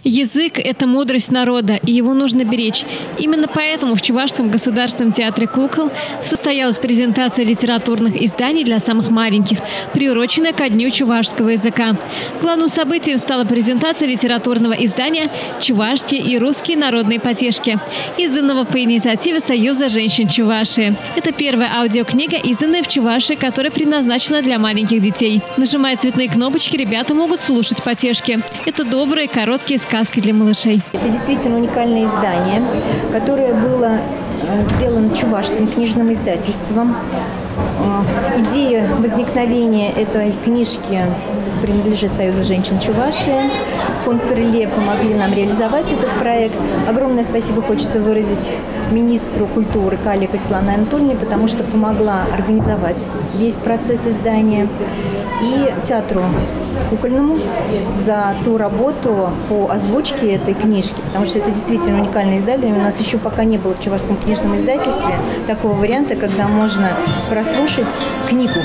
Язык – это мудрость народа, и его нужно беречь. Именно поэтому в Чувашском государственном театре кукол состоялась презентация литературных изданий для самых маленьких, приуроченная ко Дню чувашского языка. Главным событием стала презентация литературного издания «Чувашские и русские народные потешки», изданного по инициативе Союза женщин Чувашии. Это первая аудиокнига, изданная в Чувашии, которая предназначена для маленьких детей. Нажимая цветные кнопочки, ребята могут слушать потешки. Это добрые, короткие сказки для малышей. Это действительно уникальное издание, которое было сделано Чувашским книжным издательством. Идея возникновения этой книжки принадлежит Союзу женщин Чувашии. Фонд «Переле» помогли нам реализовать этот проект. Огромное спасибо хочется выразить министру культуры Каликовой Светлане Анатольевне, потому что помогла организовать весь процесс издания, и театру кукольному за ту работу по озвучке этой книжки, потому что это действительно уникальное издание. У нас еще пока не было в Чувашском книжном издательстве такого варианта, когда можно прослушать книгу.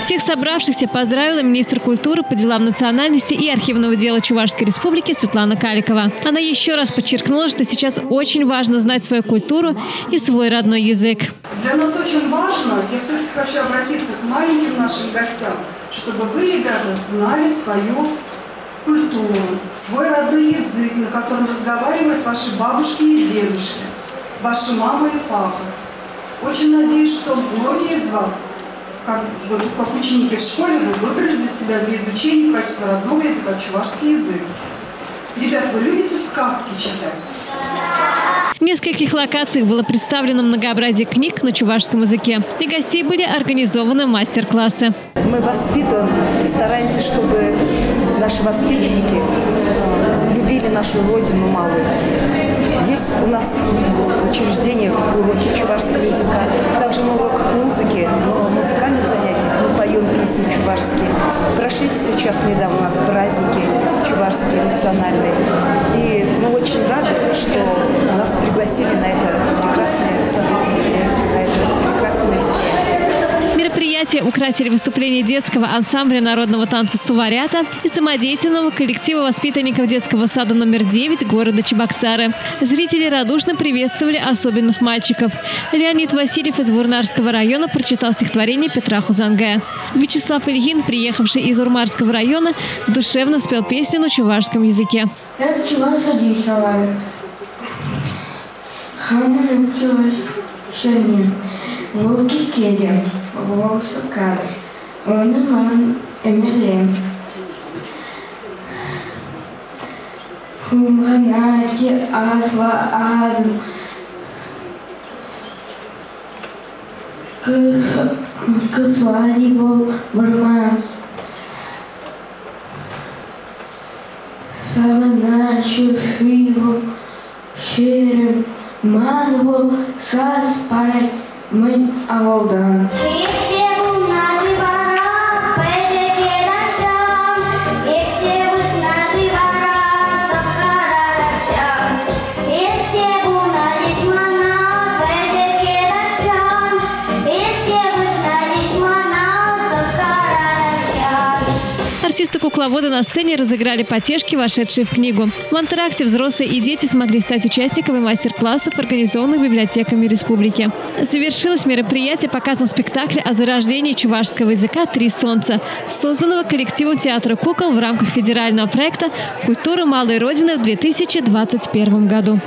Всех собравшихся поздравила министр культуры по делам национальности и архивного дела Чувашской республики Светлана Каликова. Она еще раз подчеркнула, что сейчас очень важно знать свою культуру и свой родной язык. Для нас очень важно, я все-таки хочу обратиться к маленьким нашим гостям, чтобы вы, ребята, знали свою культуру, свой родной язык, на котором разговаривают ваши бабушки и дедушки, ваши мамы и папы. Очень надеюсь, что многие из вас, как ученики в школе, вы выбрали для себя для изучения в качестве родного языка чувашский язык. Ребят, вы любите сказки читать? В нескольких локациях было представлено многообразие книг на чувашском языке. Для гостей были организованы мастер-классы. Мы воспитываем, стараемся, чтобы наши воспитанники любили нашу родину малую. Есть у нас учреждение уроки чувашского языка, также на уроках музыки, на музыкальных занятиях мы поем песни чувашские. Прошли сейчас недавно у нас праздники чувашские, национальные. И мы очень рады, что нас пригласили на это прекрасное событие, на это прекрасное мероприятие. Мероприятие украсили выступление детского ансамбля народного танца «Суварята» и самодеятельного коллектива воспитанников детского сада номер 9 города Чебоксары. Зрители радушно приветствовали особенных мальчиков. Леонид Васильев из Вурнарского района прочитал стихотворение Петра Хузанге. Вячеслав Ильин, приехавший из Урмарского района, душевно спел песню на чувашском языке. Волки кеди, волшеб кадр, он ман эмиле. Хумганяти асла аду, кышлани вол варма, самана чушиву шерем манвол сас парай. Мы авалдан. Артисты-кукловоды на сцене разыграли потешки, вошедшие в книгу. В антракте взрослые и дети смогли стать участниками мастер-классов, организованных библиотеками республики. Завершилось мероприятие показом спектакля о зарождении чувашского языка «Три солнца», созданного коллективом театра кукол в рамках федерального проекта «Культура малой Родины» в 2021 году.